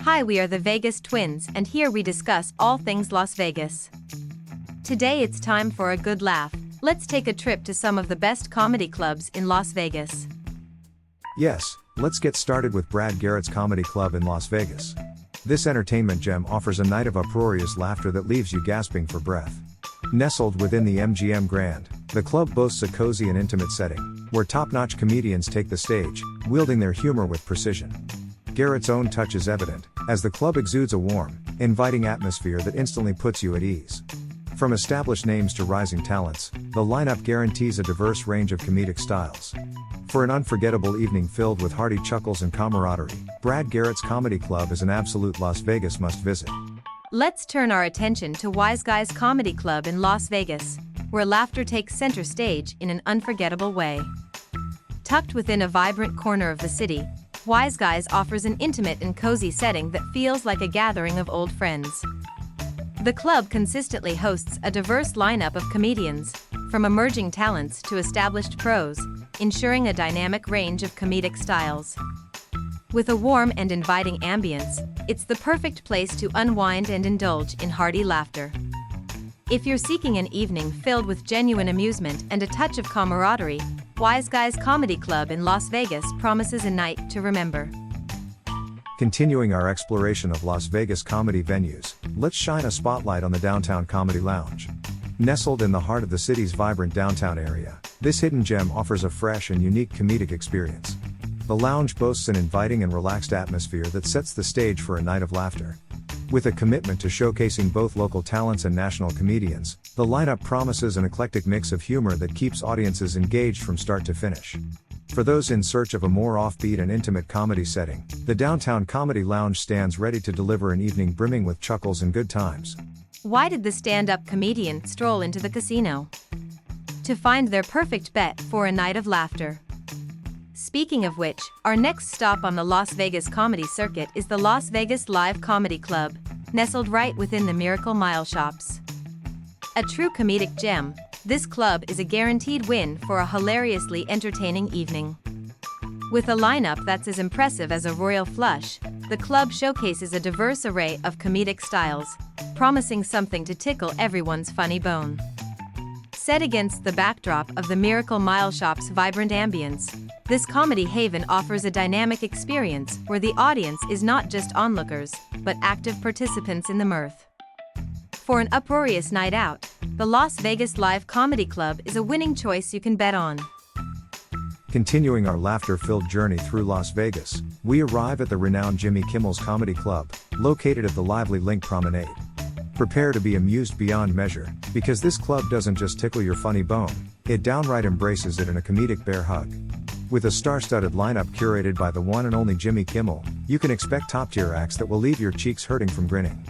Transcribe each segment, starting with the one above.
Hi, we are the Vegas Twins, and here we discuss all things Las Vegas. Today it's time for a good laugh. Let's take a trip to some of the best comedy clubs in Las Vegas. Yes, let's get started with Garrett's Comedy Club in Las Vegas. This entertainment gem offers a night of uproarious laughter that leaves you gasping for breath. Nestled within the MGM Grand, the club boasts a cozy and intimate setting, where top-notch comedians take the stage, wielding their humor with precision. Garrett's own touch is evident, as the club exudes a warm, inviting atmosphere that instantly puts you at ease. From established names to rising talents, the lineup guarantees a diverse range of comedic styles. For an unforgettable evening filled with hearty chuckles and camaraderie, Garrett's Comedy Club is an absolute Las Vegas must-visit. Let's turn our attention to Wiseguys Comedy Club in Las Vegas, where laughter takes center stage in an unforgettable way. Tucked within a vibrant corner of the city, Wiseguys offers an intimate and cozy setting that feels like a gathering of old friends. The club consistently hosts a diverse lineup of comedians, from emerging talents to established pros, ensuring a dynamic range of comedic styles. With a warm and inviting ambience, it's the perfect place to unwind and indulge in hearty laughter. If you're seeking an evening filled with genuine amusement and a touch of camaraderie, Wiseguys Comedy Club in Las Vegas promises a night to remember. Continuing our exploration of Las Vegas comedy venues, let's shine a spotlight on the Downtown Comedy Lounge. Nestled in the heart of the city's vibrant downtown area, this hidden gem offers a fresh and unique comedic experience. The lounge boasts an inviting and relaxed atmosphere that sets the stage for a night of laughter. With a commitment to showcasing both local talents and national comedians, the lineup promises an eclectic mix of humor that keeps audiences engaged from start to finish. For those in search of a more offbeat and intimate comedy setting, the Downtown Comedy Lounge stands ready to deliver an evening brimming with chuckles and good times. Why did the stand-up comedian stroll into the casino? To find their perfect bet for a night of laughter. Speaking of which, our next stop on the Las Vegas comedy circuit is the Las Vegas Live Comedy Club, nestled right within the Miracle Mile Shops. A true comedic gem, this club is a guaranteed win for a hilariously entertaining evening. With a lineup that's as impressive as a royal flush, the club showcases a diverse array of comedic styles, promising something to tickle everyone's funny bone. Set against the backdrop of the Miracle Mile Shop's vibrant ambience, this comedy haven offers a dynamic experience where the audience is not just onlookers, but active participants in the mirth. For an uproarious night out, the Las Vegas Live Comedy Club is a winning choice you can bet on. Continuing our laughter-filled journey through Las Vegas, we arrive at the renowned Jimmy Kimmel's Comedy Club, located at the lively Link Promenade. Prepare to be amused beyond measure, because this club doesn't just tickle your funny bone, it downright embraces it in a comedic bear hug. With a star-studded lineup curated by the one and only Jimmy Kimmel, you can expect top-tier acts that will leave your cheeks hurting from grinning.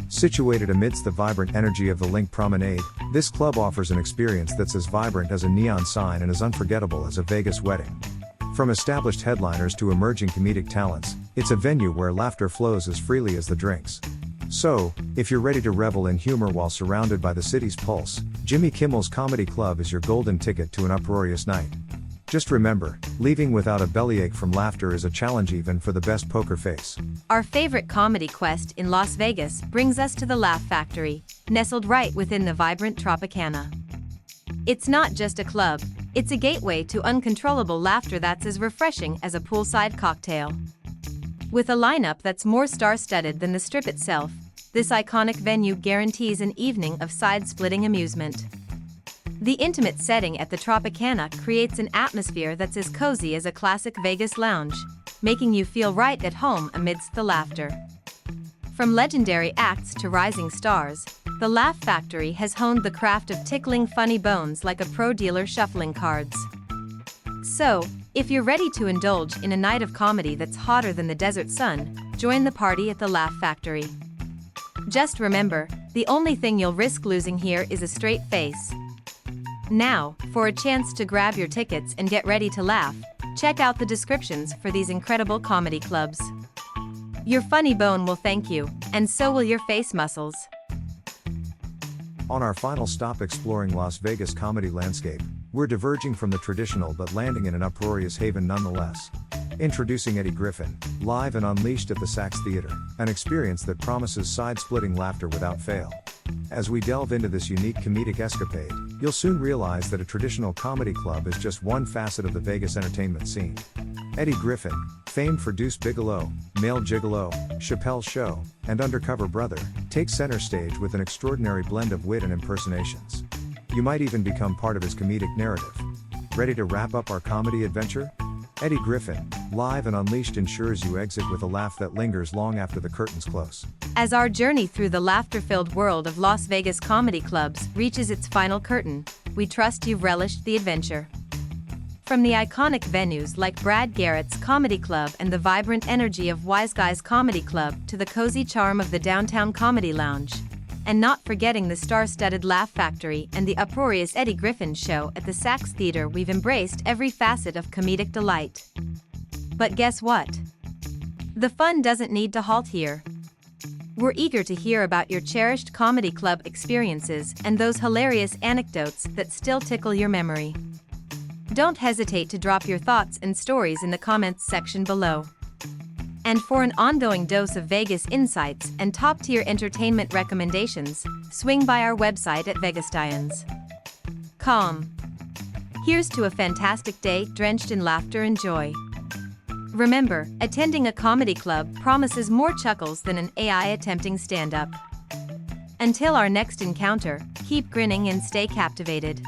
Situated amidst the vibrant energy of the Link Promenade, this club offers an experience that's as vibrant as a neon sign and as unforgettable as a Vegas wedding. From established headliners to emerging comedic talents, it's a venue where laughter flows as freely as the drinks. So, if you're ready to revel in humor while surrounded by the city's pulse, Jimmy Kimmel's Comedy Club is your golden ticket to an uproarious night. Just remember, leaving without a bellyache from laughter is a challenge even for the best poker face. Our favorite comedy quest in Las Vegas brings us to the Laugh Factory, nestled right within the vibrant Tropicana. It's not just a club, it's a gateway to uncontrollable laughter that's as refreshing as a poolside cocktail. With a lineup that's more star-studded than the Strip itself, this iconic venue guarantees an evening of side-splitting amusement. The intimate setting at the Tropicana creates an atmosphere that's as cozy as a classic Vegas lounge, making you feel right at home amidst the laughter. From legendary acts to rising stars, the Laugh Factory has honed the craft of tickling funny bones like a pro dealer shuffling cards. So, if you're ready to indulge in a night of comedy that's hotter than the desert sun, join the party at the Laugh Factory. Just remember, the only thing you'll risk losing here is a straight face. Now, for a chance to grab your tickets and get ready to laugh, check out the descriptions for these incredible comedy clubs. Your funny bone will thank you, and so will your face muscles. On our final stop exploring Las Vegas comedy landscape, we're diverging from the traditional but landing in an uproarious haven nonetheless. Introducing Eddie Griffin, live and unleashed at the Saxe Theater, an experience that promises side-splitting laughter without fail. As we delve into this unique comedic escapade, you'll soon realize that a traditional comedy club is just one facet of the Vegas entertainment scene. Eddie Griffin, famed for Deuce Bigalow, Male Gigolo, Chappelle's Show, and Undercover Brother, takes center stage with an extraordinary blend of wit and impersonations. You might even become part of his comedic narrative. Ready to wrap up our comedy adventure? Eddie Griffin, live and unleashed, ensures you exit with a laugh that lingers long after the curtains close. As our journey through the laughter-filled world of Las Vegas comedy clubs reaches its final curtain, we trust you've relished the adventure. From the iconic venues like Garrett's Comedy Club and the vibrant energy of Wiseguys Comedy Club to the cozy charm of the Downtown Comedy Lounge, and not forgetting the star-studded Laugh Factory and the uproarious Eddie Griffin show at the Saxe Theater, we've embraced every facet of comedic delight. But guess what? The fun doesn't need to halt here. We're eager to hear about your cherished comedy club experiences and those hilarious anecdotes that still tickle your memory. Don't hesitate to drop your thoughts and stories in the comments section below. And for an ongoing dose of Vegas insights and top-tier entertainment recommendations, swing by our website at vegasdians.com. Here's to a fantastic day drenched in laughter and joy. Remember, attending a comedy club promises more chuckles than an AI attempting stand-up. Until our next encounter, keep grinning and stay captivated.